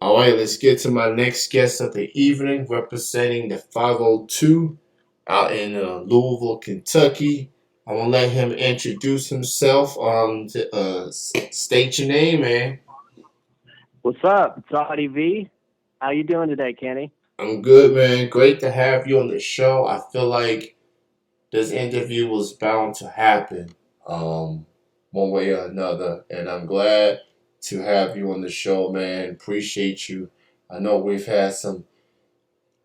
All right, let's get to my next guest of the evening, representing the 502 out in Louisville, Kentucky. I want to let him introduce himself. State your name, man. What's up? It's Audivi. How you doing today, Kenny? I'm good, man. Great to have you on the show. I feel like this interview was bound to happen, um, one way or another, and I'm glad to have you on the show, man. Appreciate you. I know we've had some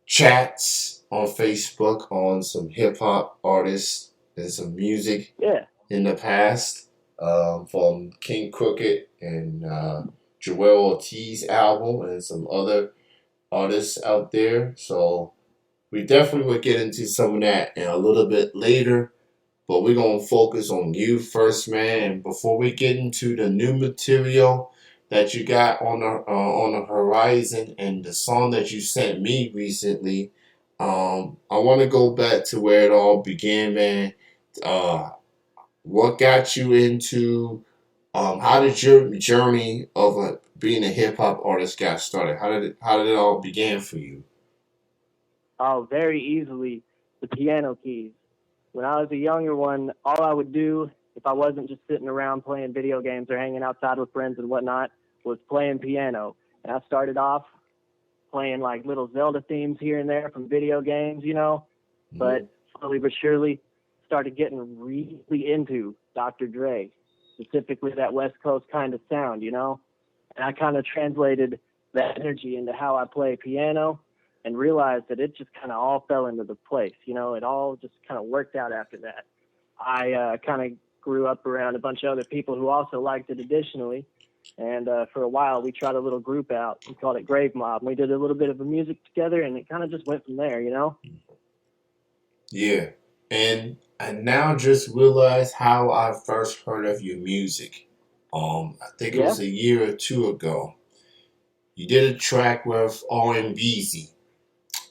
chats on Facebook on some hip hop artists and some music Yeah, in the past, from King Crooked and Joel Ortiz album and some other artists out there. So we definitely will get into some of that and a little bit later. But we're gonna focus on you first, man. And before we get into the new material that you got on the horizon and the song that you sent me recently, I want to go back to where it all began, man. Uh, what got you into? How did your journey of being a hip hop artist got started? How did it all begin for you? oh, very easily the piano keys. When I was a younger one, all I would do if I wasn't just sitting around playing video games or hanging outside with friends and whatnot was playing piano. And I started off playing like little Zelda themes here and there from video games, Mhm. but slowly but surely started getting really into Dr. Dre, specifically that West Coast kind of sound. And I kind of translated that energy into how I play piano and realized that it just kind of all fell into the place. It all just kind of worked out after that. I kind of grew up around a bunch of other people who also liked it additionally. And for a while, we tried a little group out. We called it Grave Mob. And we did a little bit of a music together, and it kind of just went from there. Yeah. And I now just realized how I first heard of your music. I think it Yeah, was a year or two ago. You did a track with R&Bz.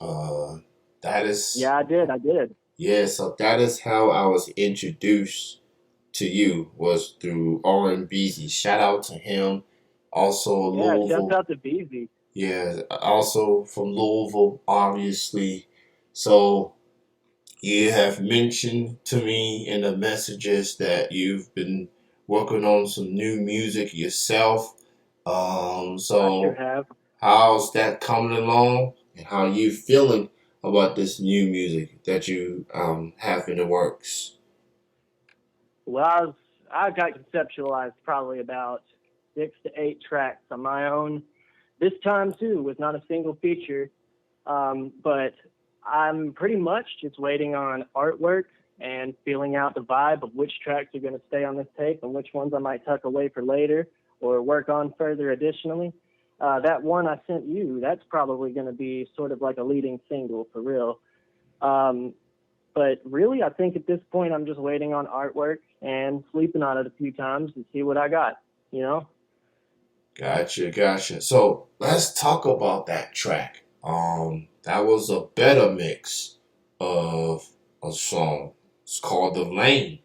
Uh, that is, yeah, I did. I did. yeah, so that is how I was introduced to you, was through R&Bz. Shout out to him. Also Yeah, shouts Louisville. out to Beezy. Yeah, also from Louisville, obviously. So you have mentioned to me in the messages that you've been working on some new music yourself. I sure So have. how's that coming along, and how are you feeling about this new music that you have in the works? Well, I got conceptualized probably about 6 to 8 tracks on my own. This time too was not a single feature, but I'm pretty much just waiting on artwork and feeling out the vibe of which tracks are going to stay on this tape and which ones I might tuck away for later or work on further additionally. That one I sent you, that's probably going to be sort of like a leading single for real. Um, but really, I think at this point, I'm just waiting on artwork and sleeping on it a few times and see what I got. Gotcha, gotcha. So let's talk about that track. That was a better mix of a song. It's called The Lane.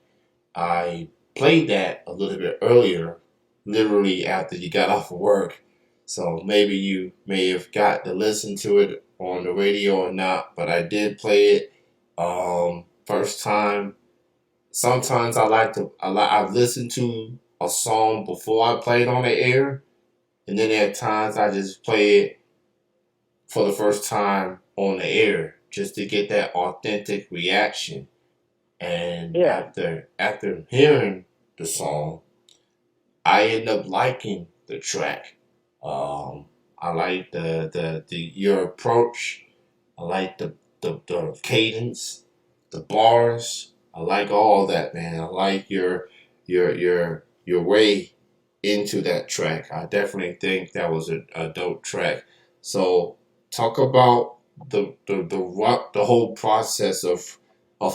I played that a little bit earlier, literally after you got off of work. So maybe you may have got to listen to it on the radio or not, but I did play it first time. Sometimes I've listened to a song before I play it on the air, and then at times I just play it for the first time on the air just to get that authentic reaction. And Yeah, after hearing the song, I end up liking the track. Um, I like the your approach. I like the cadence, the bars. I like all that, man. I like your way into that track. I definitely think that was a dope track. So talk about the whole process of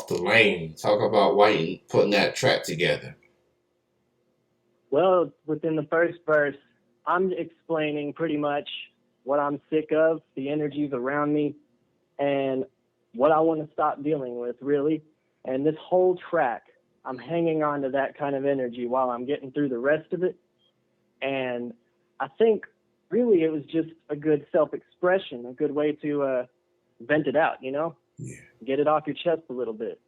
the lane. Talk about why you putting that track together. well, within the first verse, I'm explaining pretty much what I'm sick of, the energies around me, and what I want to stop dealing with, really. And this whole track, I'm hanging on to that kind of energy while I'm getting through the rest of it. And I think really it was just a good self-expression, a good way to vent it out, Yeah. get it off your chest a little bit.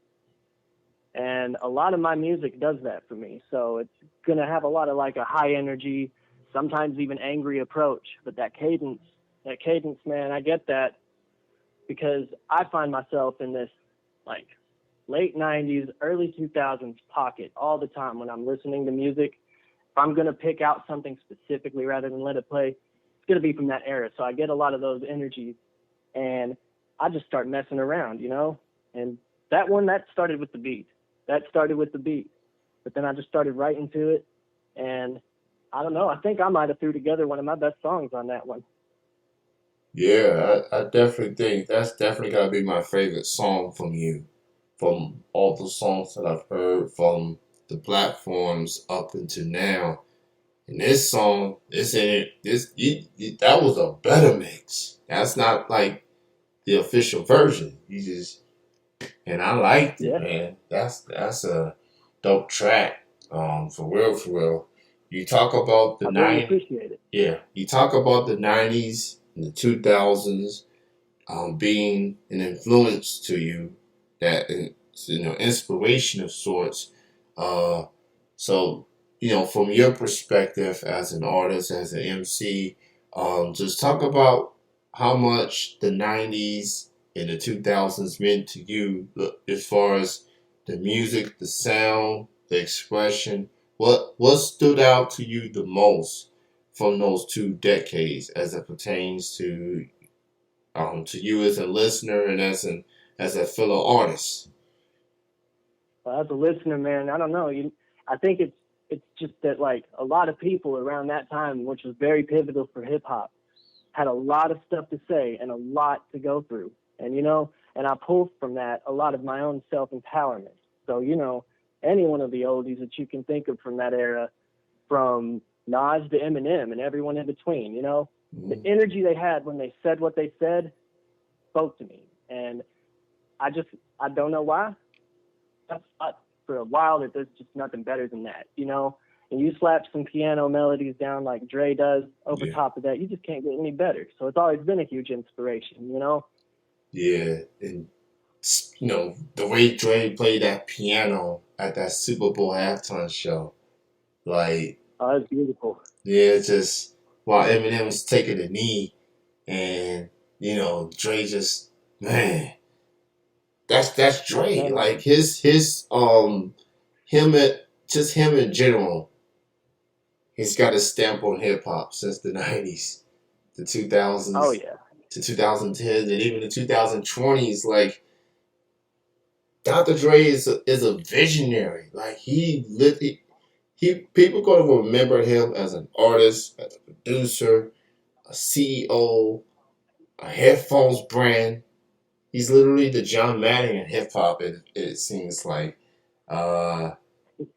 And a lot of my music does that for me. So it's going to have a lot of like a high energy, sometimes even angry approach. But that cadence, man, I get that because I find myself in this like late 90s, early 2000s pocket all the time when I'm listening to music. If I'm going to pick out something specifically rather than let it play, it's going to be from that era. So I get a lot of those energies and I just start messing around, And that one, that started with the beat. That started with the beat. But then I just started writing to it. And I don't know, I think I might have threw together one of my best songs on that one. Yeah, I definitely think that's definitely gotta be my favorite song from you. From all the songs that I've heard from the platforms up until now. And this song, this in it, that was a better mix. That's not like the official version. You just and I liked it, Yeah, man. That's a dope track. For real, for real. You talk about the I really nine, appreciate it. yeah. You talk about the '90s and the 2000s, being an influence to you, that inspiration of sorts. Uh, so from your perspective as an artist, as an MC, just talk about how much the '90s and the 2000s meant to you, as far as the music, the sound, the expression. What stood out to you the most from those 2 decades as it pertains to you as a listener and as a fellow artist. As a listener, man, I don't know. I think it's just that like a lot of people around that time, which was very pivotal for hip hop, had a lot of stuff to say and a lot to go through. And and I pulled from that a lot of my own self empowerment. So, any one of the oldies that you can think of from that era, from Nas to Eminem and everyone in between, the Mm, energy they had when they said what they said spoke to me. And I don't know why. I thought for a while that there's just nothing better than that. And you slap some piano melodies down like Dre does over yeah, top of that, you just can't get any better. So it's always been a huge inspiration. yeah, and the way Dre played that piano at that Super Bowl halftime show, like Oh, that's beautiful. yeah, it's just while Eminem was taking a knee, and Dre just man, that's Dre. Man, Like his him at just him in general. He's got a stamp on hip hop since the '90s, the oh 2000s, yeah, to 2010s, and even the 2020s. Like Dr. Dre is a visionary. Like he people gonna remember him as an artist, as a producer, a CEO, a headphones brand. He's literally the John Madden in hip hop. It seems like. Uh,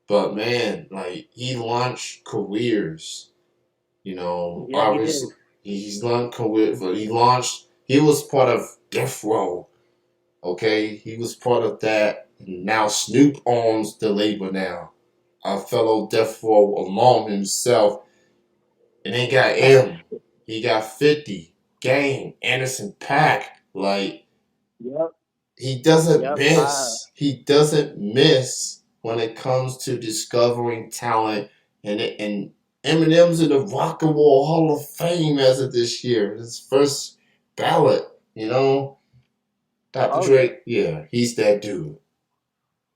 but man, like he launched careers. yeah, he did. Obviously he's launched career. But he launched. He was part of Death Row. Okay, he was part of that. Now Snoop owns the label now. Our fellow Death Row along himself. And then got M. He got 50. Game. Anderson Pack. Like, Yep, he doesn't yep. miss. He doesn't miss when it comes to discovering talent. And Eminem's in the Rock and Roll Hall of Fame as of this year. His first ballot, Dr. Oh yeah. Dre, yeah, he's that dude.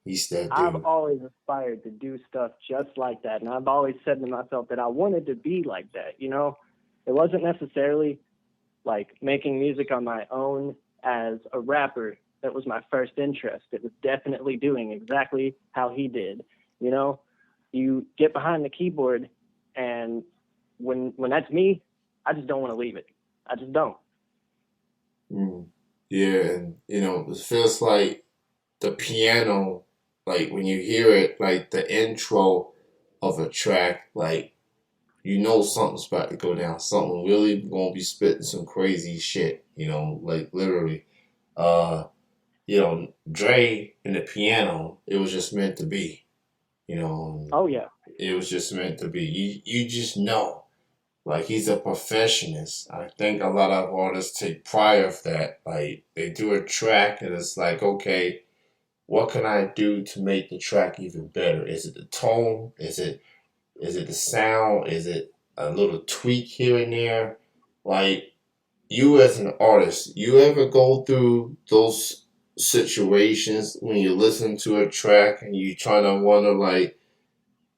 He's that I've dude. always aspired to do stuff just like that, and I've always said to myself that I wanted to be like that. It wasn't necessarily like making music on my own as a rapper that was my first interest. It was definitely doing exactly how he did. You know, you get behind the keyboard, and when that's me, I just don't want to leave it. I just don't. Mm. Yeah, and it feels like the piano, like when you hear it, like the intro of a track, like something's about to go down. Something really gonna be spitting some crazy shit, like literally. Uh, Dre and the piano, it was just meant to be, you know. Oh yeah, It was just meant to be. You just know. like he's a perfectionist. I think a lot of artists take pride of that. Like they do a track and it's like, okay, what can I do to make the track even better? Is it the tone? Is it the sound? Is it a little tweak here and there? Like you as an artist, you ever go through those situations when you listen to a track and you try to wonder like,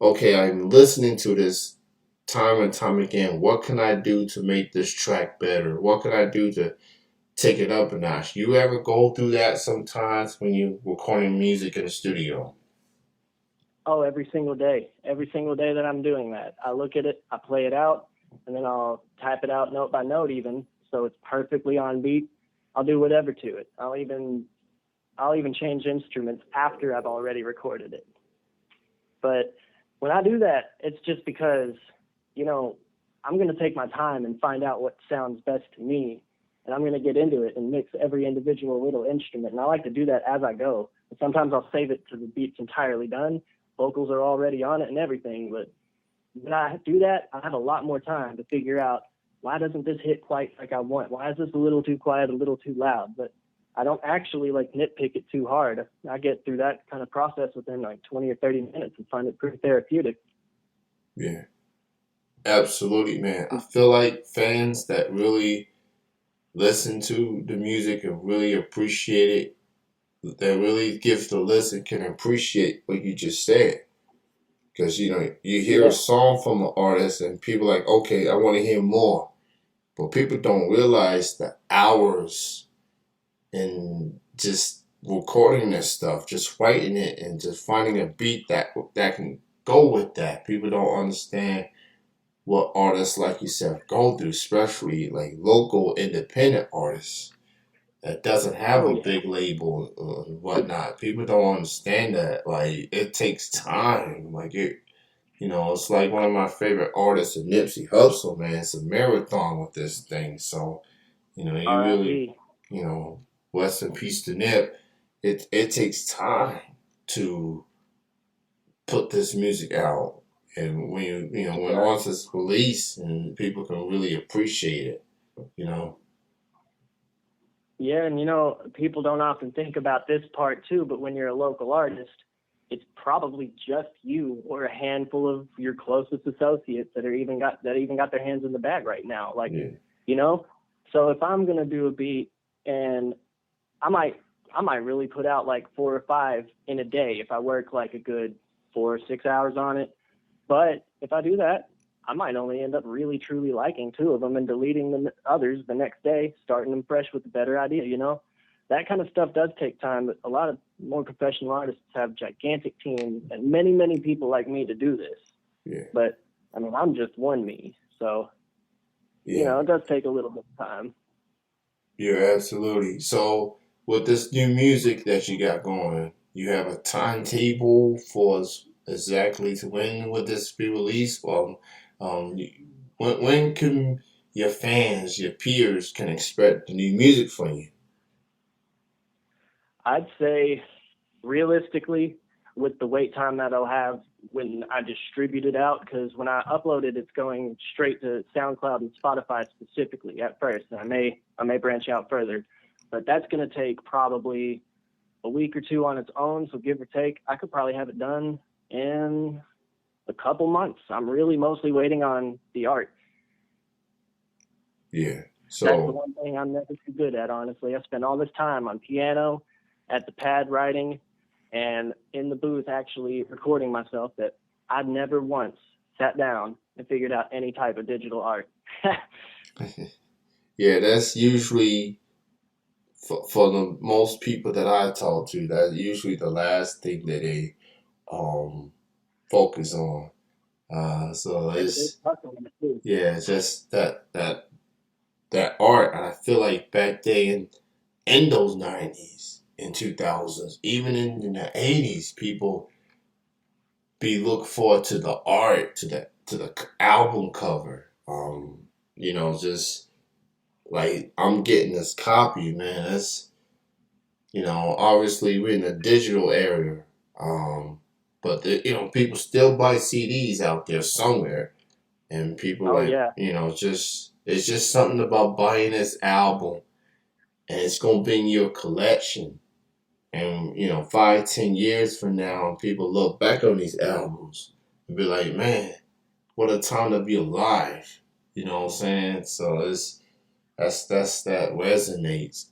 okay, I'm listening to this time and time again. What can I do to make this track better? What can I do to take it up a notch? You ever go through that sometimes when you recording music in the studio? Oh, every single day that I'm doing that, I look at it, I play it out, and then I'll type it out note by note, even so it's perfectly on beat. I'll do whatever to it. I'll even change instruments after I've already recorded it. But when I do that, it's just because, you know, I'm going to take my time and find out what sounds best to me. And I'm going to get into it and mix every individual little instrument. And I like to do that as I go. And sometimes I'll save it to the beat's entirely done. Vocals are already on it and everything. But when I do that, I have a lot more time to figure out why doesn't this hit quite like I want? Why is this a little too quiet, a little too loud? But I don't actually like nitpick it too hard. I get through that kind of process within like 20 or 30 minutes and find it pretty therapeutic. Yeah, absolutely, man. I feel like fans that really listen to the music and really appreciate it, that really give the listen can appreciate what you just said. Because you hear a Yeah. song from an artist and people are like, okay, I want to hear more. But people don't realize the hours and just recording this stuff, just writing it and just finding a beat that can go with that. People don't understand what artists like yourself go through, especially like local independent artists that doesn't have Oh a yeah. big label and whatnot. People don't understand that. Like it takes time. Like it's like one of my favorite artists, Nipsey Hussle, man. It's a marathon with this thing. So, you really, R.I.P. you know, rest in peace to Nip. It takes time to put this music out. And when when Yeah. artists release and people can really appreciate it, you know. Yeah, and people don't often think about this part too, but when you're a local artist, it's probably just you or a handful of your closest associates that even got their hands in the bag right now. Like, Yeah, you know, so if I'm gonna do a beat and I might I might really put out like four or five in a day if I work like a good 4 or 6 hours on it. But if I do that, I might only end up really truly liking two of them and deleting the others the next day, starting them fresh with a better idea. That kind of stuff does take time, but a lot of more professional artists have gigantic teams and many, many people like me to do this. yeah, But I mean, I'm just one me. So, yeah. it does take a little bit of time. Yeah, absolutely. So with this new music that you got going, you have a timetable for exactly to when would this be released? Um, when can your fans, your peers, can expect the new music from you? I'd say realistically, with the wait time that I'll have when I distribute it out, because when I upload it, it's going straight to SoundCloud and Spotify specifically at first. And I may branch out further, but that's going to take probably a week or two on its own. So give or take, I could probably have it done in a couple months. I'm really mostly waiting on the art. Yeah. That's the So one thing I'm never too good at, honestly. I spend all this time on piano, at the pad writing, and in the booth actually recording myself that I've never once sat down and figured out any type of digital art. yeah, that's usually for the most people that I talk to, that's usually the last thing that they um focus on. So It's it's hustling too. yeah, it's just that art. And I feel like back then in those 90s and 2000s, even in the 80s, people be look forward to the art, to the album cover. Just like I'm getting this copy, man. That's obviously we're in the digital era, but people still buy CDs out there somewhere. and people Oh like, yeah. just it's just something about buying this album, and it's gonna be in your collection. And 5, 10 years from now, people look back on these albums and be like, man, what a time to be alive. You know what I'm saying? So that resonates.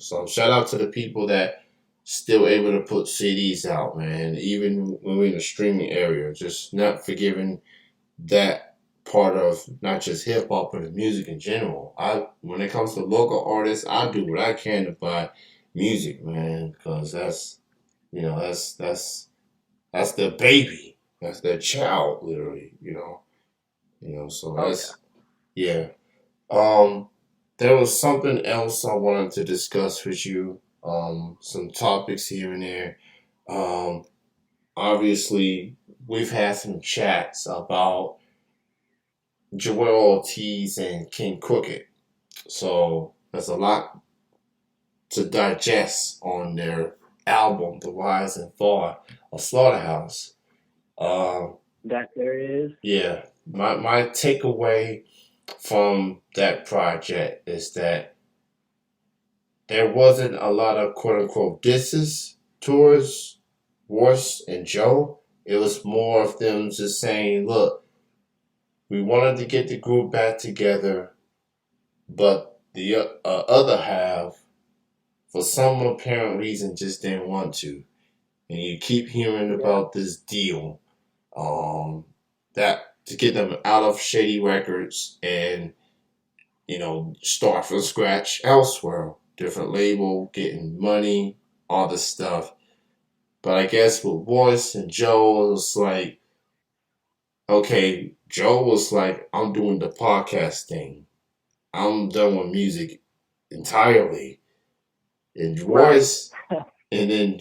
So shout out to the people that still able to put CDs out, man. Even when we're in the streaming area, just not forgiving that part of not just hip hop but music in general. When it comes to local artists, I do what I can to buy music, man, because that's their baby, that's their child, literally. So Oh yeah. that's yeah. Um, there was something else I wanted to discuss with you. Some topics here and there. Um, Obviously, we've had some chats about Joel Ortiz and King Crooked. So there's a lot to digest on their album, The Rise and Fall of Slaughterhouse. Um, That there is. yeah, my takeaway from that project is that there wasn't a lot of quote unquote disses towards Royce and Joe. It was more of them just saying, look, we wanted to get the group back together, but the other half, for some apparent reason, just didn't want to. And you keep hearing Yeah. about this deal, that to get them out of Shady Records and start from scratch elsewhere, different label, getting money, all this stuff. But I guess with Royce and Joe, it was like, okay, Joe was like, I'm doing the podcast thing. I'm done with music entirely. And Right. Royce, and then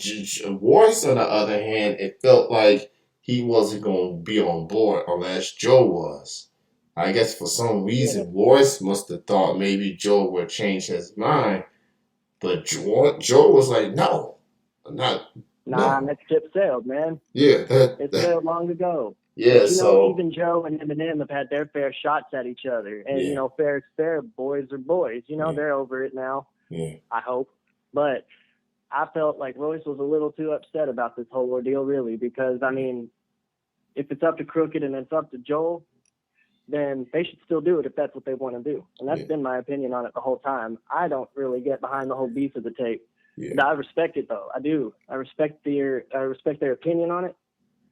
Royce, on the other hand, it felt like he wasn't going to be on board unless Joe was. I guess for some Yeah. reason, Royce must have thought maybe Joe would change his mind. But Joe was like, no, not, Nah, no. that ship sailed, man. Yeah, It sailed long ago. yeah, But so, even Joe and Eminem have had their fair shots at each other, and yeah, fair is fair. Boys are boys. yeah, They're over it now. yeah, I hope. But I felt like Royce was a little too upset about this whole ordeal, really, because if it's up to Crooked and it's up to Joel, then they should still do it if that's what they want to do. And that's yeah, been my opinion on it the whole time. I don't really get behind the whole beef of the tape. yeah, I respect it though. I do. I respect their opinion on it,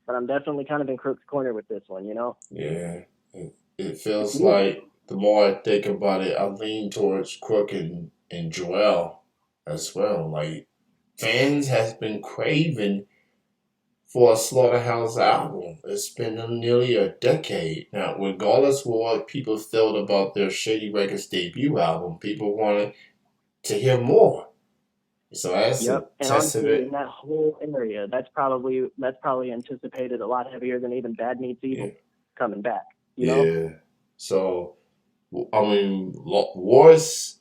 but I'm definitely kind of in Crook's corner with this one. yeah. It It's feels music. like the more I think about it, I lean towards Crook and Joel as well. Like, fans has been craving for a Slaughterhouse album. It's been nearly a decade now. Regardless of what people felt about their Shady Records debut album, people wanted to hear more. So that's a Yep. And honestly, testament. in that whole area, that's probably anticipated a lot heavier than even Bad Meets Yeah, Evil coming back. yeah. So I mean, Royce,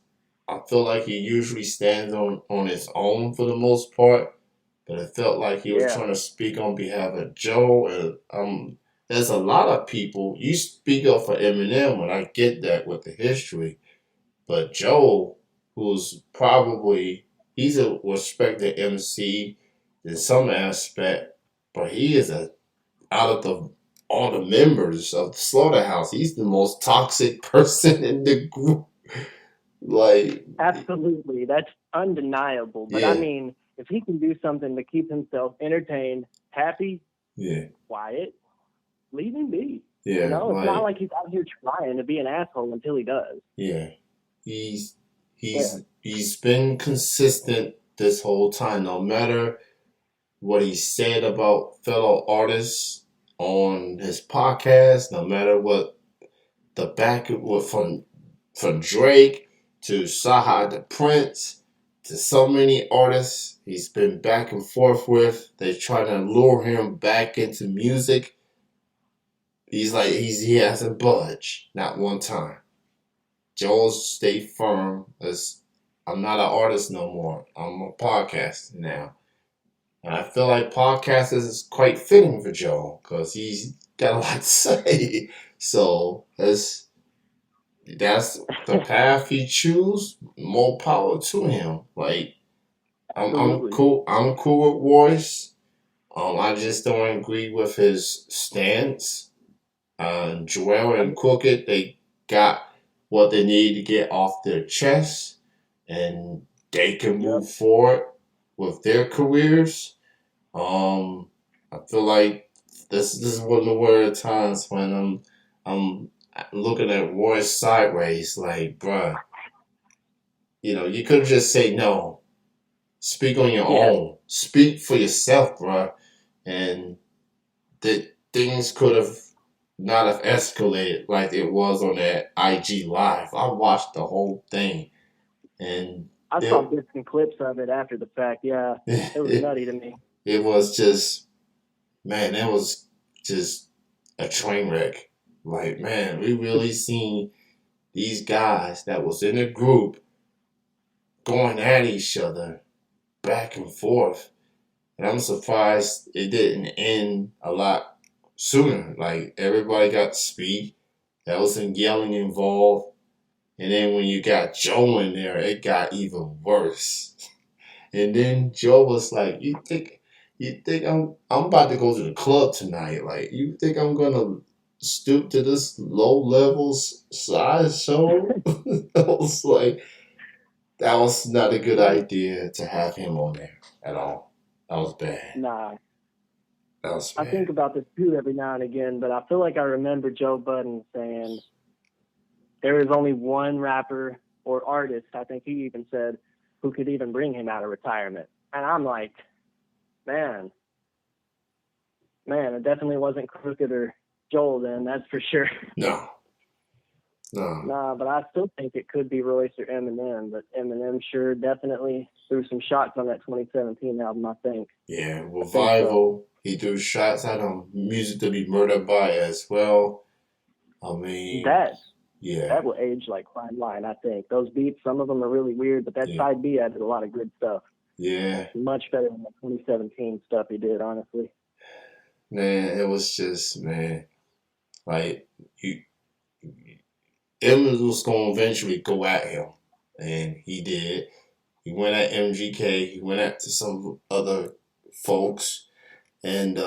I feel like he usually stands on his own for the most part, but it felt like he was Yeah. trying to speak on behalf of Joe. And there's a lot of people. You speak up for Eminem, and I get that with the history, but Joe, who's probably he's a respected MC in some aspect, but he is a out of the all the members of the slaughterhouse, he's the most toxic person in the group. Like, Absolutely. That's undeniable. But yeah, if he can do something to keep himself entertained, happy, yeah, quiet, leave him be. yeah, It's not like, like he's out here trying to be an asshole until he does. yeah. He's Yeah. he's been consistent this whole time, no matter what he said about fellow artists on his podcast, no matter what the back from Drake to Saha the Prince to so many artists he's been back and forth with. They're trying to lure him back into music. He's like he hasn't budged, not one time. Joel stayed firm as I'm not an artist no more. I'm a podcaster now. And I feel like podcasters is quite fitting for Joel because he's got a lot to say. So that's the path he choose. More power to him. Like I'm Absolutely. cool. I'm cool with Royce. I just don't agree with his stance. Joel I and Crooked, they got what they need to get off their chest, and they can Yep. move forward with their careers. Um, I feel like this is one of the rare times when I'm looking at Royce sideways, like, bruh, you could have just say no. Speak on your Yeah. own. Speak for yourself, bruh. And that things could have not have escalated like it was on that IG live. I watched the whole thing, and I saw it bits and clips of it after the fact. Yeah. It was it, nutty to me. it was just, man, it was just a train wreck. Like, man, we really seen these guys that was in a group going at each other back and forth, and I'm surprised it didn't end a lot sooner. Like, everybody got to speak. There was some yelling involved. And then when you got Joe in there, it got even worse. And then Joe was like, "You think I'm about to go to the club tonight? Like, you think I'm gonna stoop to this low levels size show?" I was like, that was not a good Yeah. idea to have him on there at all. That was bad. Nah. That was I bad. think about this too every now and again, but I feel like I remember Joe Budden saying there is only one rapper or artist, I think he even said, who could even bring him out of retirement. And I'm like, man, man, it definitely wasn't Crooked or Joel then, that's for sure. No, no. Nah, but I still think it could be Royce or Eminem, but Eminem sure definitely threw some shots on that 2017 album, I think. Yeah, I think so. Revival. He threw shots at him. Music to be murdered by as well. I mean, That yeah, that will age like fine wine, I think. Those beats, some of them are really weird, but that yeah, side B added a lot of good stuff. yeah. Much better than the 2017 stuff he did, honestly. Man, it was just, man, like you, Evans was gonna eventually go at him, and he did. He went at MGK. He went at to some other folks, and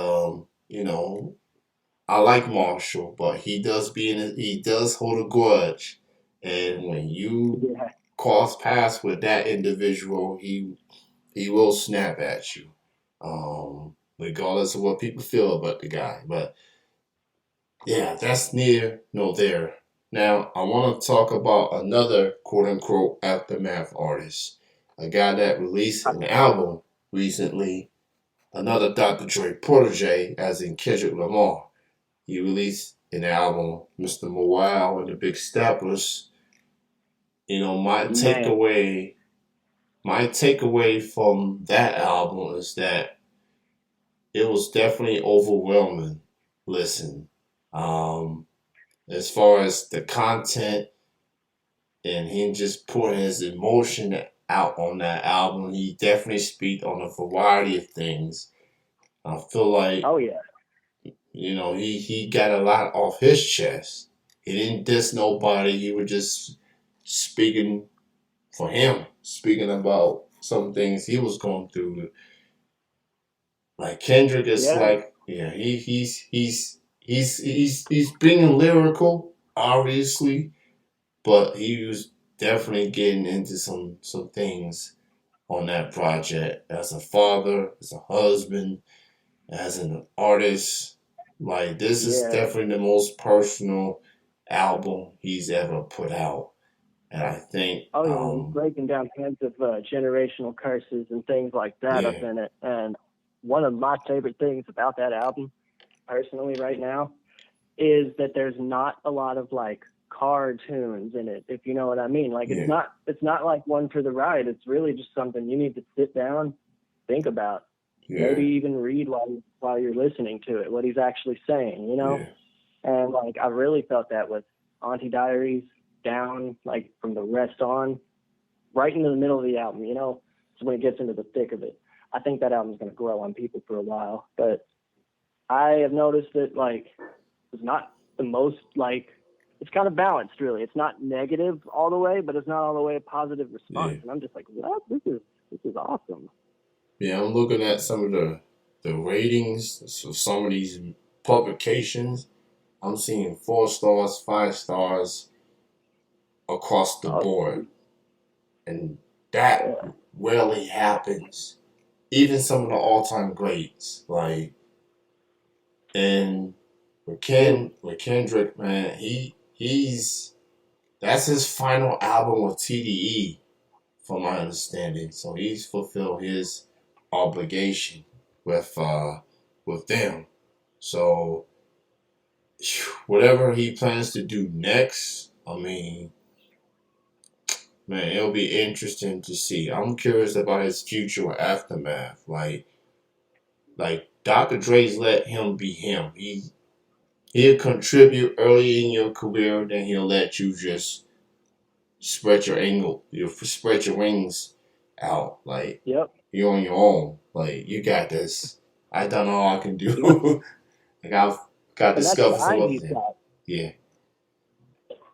I like Marshall, but he does hold a grudge, and when you Yeah, cross paths with that individual, he will snap at you, regardless of what people feel about the guy. But yeah, that's near nor there. Now, I want to talk about another quote unquote aftermath artist, a guy that released an album recently, another Dr. Dre protege, as in Kendrick Lamar. He released an album, Mr. Morale and the Big Steppers. My man. takeaway from that album is that it was definitely overwhelming. Listen, um, as far as the content and him just putting his emotion out on that album, he definitely speak on a variety of things. I feel like Oh yeah, he got a lot off his chest. He didn't diss nobody. He was just speaking for him, speaking about some things he was going through. Like Kendrick is yeah. like, yeah, he's being lyrical, obviously, but he was definitely getting into some things on that project as a father, as a husband, as an artist. Like, this is Yeah. definitely the most personal album he's ever put out, and I think, Oh yeah, he's breaking down kinds of generational curses and things like that up yeah, in it. And one of my favorite things about that album, personally, right now, is that there's not a lot of like car tunes in it, if you know what I mean. Like yeah, it's not like one for the ride. It's really just something you need to sit down, think about, maybe yeah, even read while you're listening to it, what he's actually saying, you know? yeah, And like I really felt that with Auntie Diaries down, like from the rest on, right into the middle of the album, you know? So when it gets into the thick of it. I think that album's gonna grow on people for a while. But I have noticed that like there's not the most like it's kind of balanced, really. It's not negative all the way, but it's not all the way a positive response. Yeah. And I'm just like, what? This is awesome. Yeah, I'm looking at some of the ratings of some of these publications. I'm seeing 4 stars, 5 stars across the Oh, board, and that yeah, rarely happens. Even some of the all-time greats, like and with Kendrick, man, he's that's his final album with TDE, from my understanding. So he's fulfilled his obligation with with them. So whatever he plans to do next, I mean, man, it'll be interesting to see. I'm curious about his future aftermath. Like Dr. Dre's let him be him. He'll contribute early in your career, then he'll let you just you spread your wings out. Like yep. you're on your own. Like you got this. I done all I can Yep. do. like I've got And that's the discovered some eye other he's things. got. Yeah,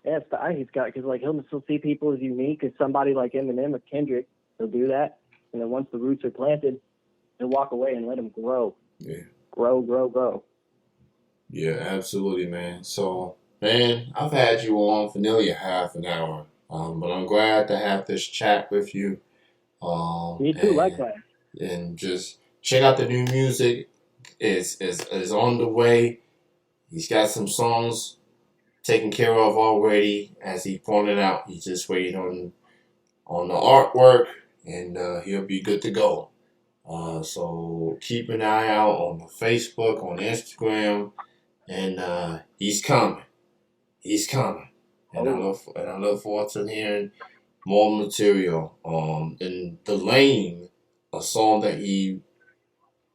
Yeah, it's the eye he's got because like he'll still see people as unique as somebody like Eminem or Kendrick. He'll do that, and then once the roots are planted, he'll walk away and let them grow, yeah, grow, grow, grow. yeah. Absolutely, man. So, man, I've had you on for nearly a half an hour. But I'm glad to have this chat with you. Me too, And likewise. just check out the new music. Is on the way. He's got some songs taken care of already. As he pointed out, he's just waiting on the artwork, and he'll be good to go. So keep an eye out on the Facebook, on Instagram, and he's coming. He's coming, and Oh, I look forward to hearing more material. And the lane, a song that he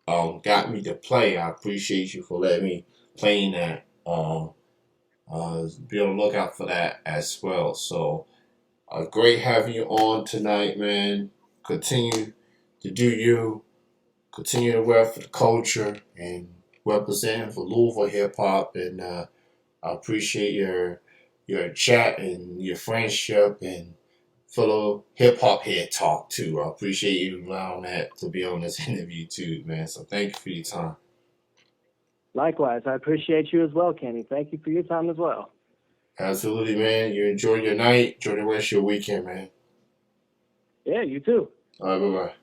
got me to play. I appreciate you for letting me playing that. Be on the lookout for that as well. So, great having you on tonight, man. Continue to do you. Continue to work for the culture and represent for Louisville hip hop. And I appreciate your chat and your friendship and fellow hip hop head talk too. I appreciate you allowing that to be on this interview too, man. So thank you for your time. likewise. I appreciate you as well, Kenny. Thank you for your time as well. Absolutely, man. You enjoy your night. Enjoy the rest of your weekend, man. Yeah, you too. All right, bye bye.